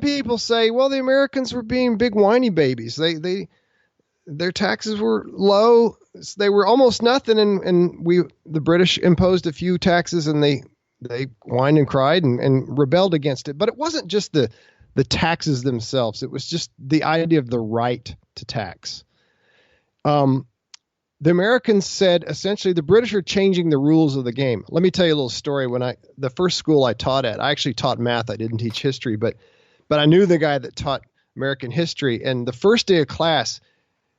people say, well, the Americans were being big whiny babies. Their taxes were low. They were almost nothing. And the British imposed a few taxes, and they whined and cried and rebelled against it. But it wasn't just the taxes themselves. It was just the idea of the right to tax. The Americans said, essentially, the British are changing the rules of the game. Let me tell you a little story. The first school I taught at, I actually taught math. I didn't teach history, but I knew the guy that taught American history. And the first day of class,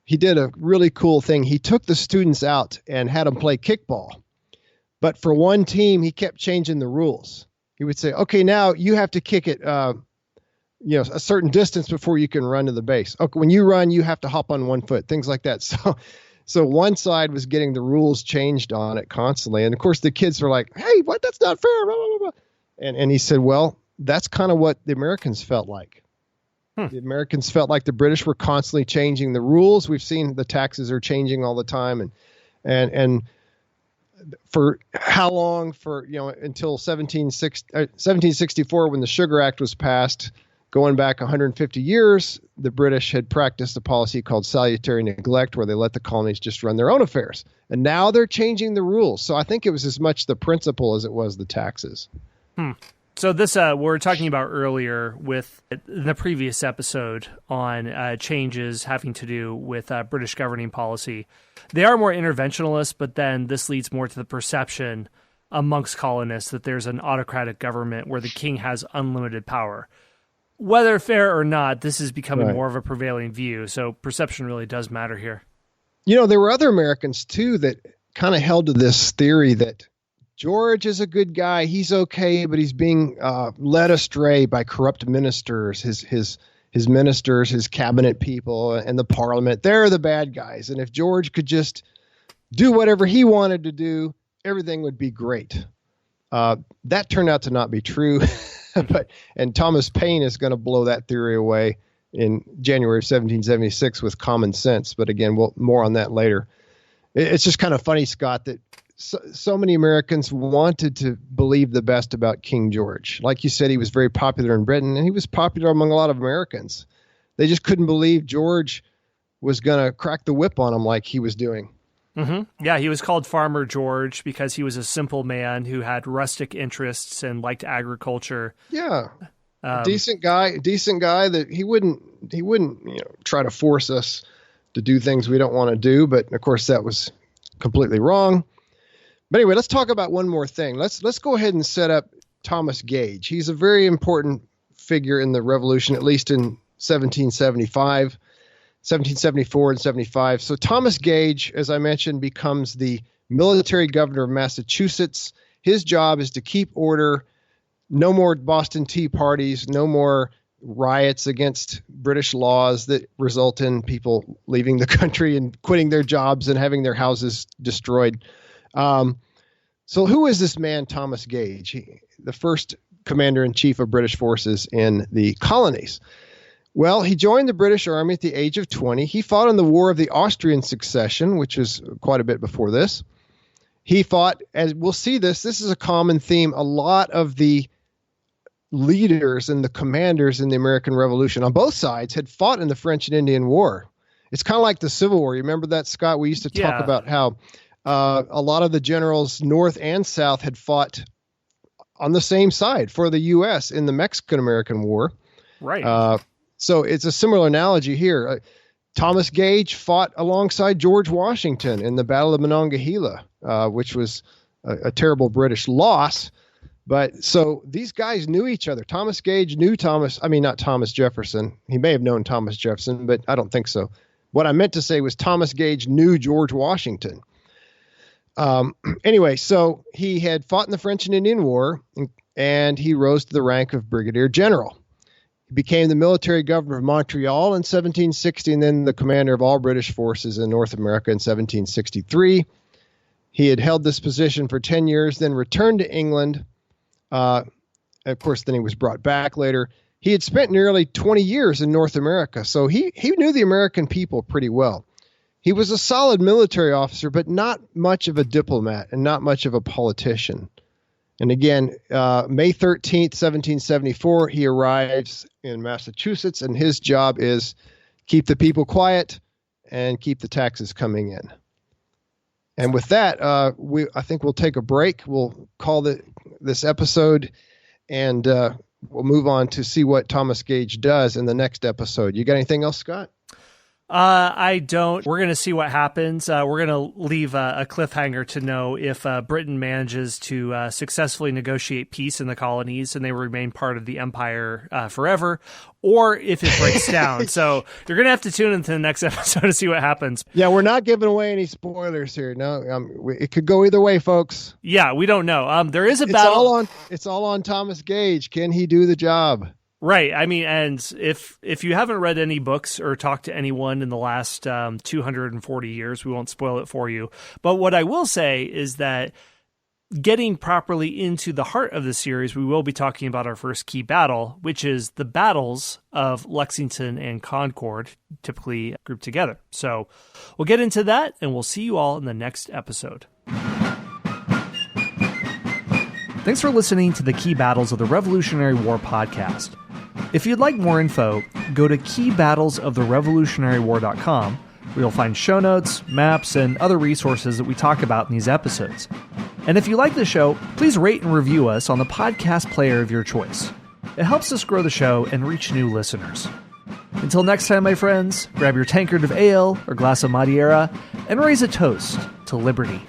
he did a really cool thing. He took the students out and had them play kickball. But for one team, he kept changing the rules. He would say, okay, now you have to kick it, a certain distance before you can run to the base. Okay, when you run, you have to hop on one foot, things like that. So one side was getting the rules changed on it constantly. And of course, the kids were like, hey, what? That's not fair. Blah, blah, blah. And he said, well, that's kind of what the Americans felt like. The Americans felt like the British were constantly changing the rules. We've seen the taxes are changing all the time. And for how long? Until 1764, when the Sugar Act was passed, going back 150 years, the British had practiced a policy called Salutary Neglect, where they let the colonies just run their own affairs. And now they're changing the rules. So I think it was as much the principle as it was the taxes. So this we were talking about earlier with the previous episode on changes having to do with British governing policy. They are more interventionist, but then this leads more to the perception amongst colonists that there's an autocratic government where the king has unlimited power. Whether fair or not, this is becoming more of a prevailing view. So perception really does matter here. There were other Americans, too, that kind of held to this theory that George is a good guy. He's okay, but he's being led astray by corrupt ministers, his ministers, his cabinet people, and the parliament. They're the bad guys. And if George could just do whatever he wanted to do, everything would be great. That turned out to not be true. And Thomas Paine is going to blow that theory away in January of 1776 with Common Sense. But again, more on that later. It's just kind of funny, Scott, that so many Americans wanted to believe the best about King George. Like you said, he was very popular in Britain, and he was popular among a lot of Americans. They just couldn't believe George was going to crack the whip on them like he was doing. Mm-hmm. Yeah, he was called Farmer George because he was a simple man who had rustic interests and liked agriculture. Yeah, decent guy that he wouldn't try to force us to do things we don't want to do. But of course, that was completely wrong. But anyway, let's talk about one more thing. Let's go ahead and set up Thomas Gage. He's a very important figure in the Revolution, at least in 1774 and 75. So Thomas Gage, as I mentioned, becomes the military governor of Massachusetts. His job is to keep order, no more Boston Tea Parties, no more riots against British laws that result in people leaving the country and quitting their jobs and having their houses destroyed. So who is this man, Thomas Gage? The first commander-in-chief of British forces in the colonies. Well, he joined the British Army at the age of 20. He fought in the War of the Austrian Succession, which was quite a bit before this. He fought, as we'll see this is a common theme. A lot of the leaders and the commanders in the American Revolution on both sides had fought in the French and Indian War. It's kind of like the Civil War. You remember that, Scott? We used to talk about how a lot of the generals north and south had fought on the same side for the U.S. in the Mexican-American War. Right. So it's a similar analogy here. Thomas Gage fought alongside George Washington in the Battle of Monongahela, which was a terrible British loss. But so these guys knew each other. Thomas Gage knew not Thomas Jefferson. He may have known Thomas Jefferson, but I don't think so. What I meant to say was Thomas Gage knew George Washington. Anyway, so he had fought in the French and Indian War, and he rose to the rank of brigadier general. He became the military governor of Montreal in 1760, and then the commander of all British forces in North America in 1763. He had held this position for 10 years, then returned to England. Of course, then he was brought back later. He had spent nearly 20 years in North America, so he knew the American people pretty well. He was a solid military officer, but not much of a diplomat and not much of a politician. And again, May 13th, 1774, he arrives in Massachusetts, and his job is keep the people quiet and keep the taxes coming in. And with that, I think we'll take a break. We'll call this episode, and we'll move on to see what Thomas Gage does in the next episode. You got anything else, Scott? I don't. We're going to see what happens. We're going to leave a cliffhanger to know if Britain manages to successfully negotiate peace in the colonies and they remain part of the empire forever, or if it breaks down. So you're going to have to tune into the next episode to see what happens. Yeah, we're not giving away any spoilers here. No, it could go either way, folks. Yeah, we don't know. There is a battle. It's all on Thomas Gage. Can he do the job? Right. I mean, and if you haven't read any books or talked to anyone in the last 240 years, we won't spoil it for you. But what I will say is that getting properly into the heart of the series, we will be talking about our first key battle, which is the battles of Lexington and Concord, typically grouped together. So we'll get into that, and we'll see you all in the next episode. Thanks for listening to the Key Battles of the Revolutionary War podcast. If you'd like more info, go to keybattlesoftherevolutionarywar.com, where you'll find show notes, maps, and other resources that we talk about in these episodes. And if you like the show, please rate and review us on the podcast player of your choice. It helps us grow the show and reach new listeners. Until next time, my friends, grab your tankard of ale or glass of Madeira and raise a toast to liberty.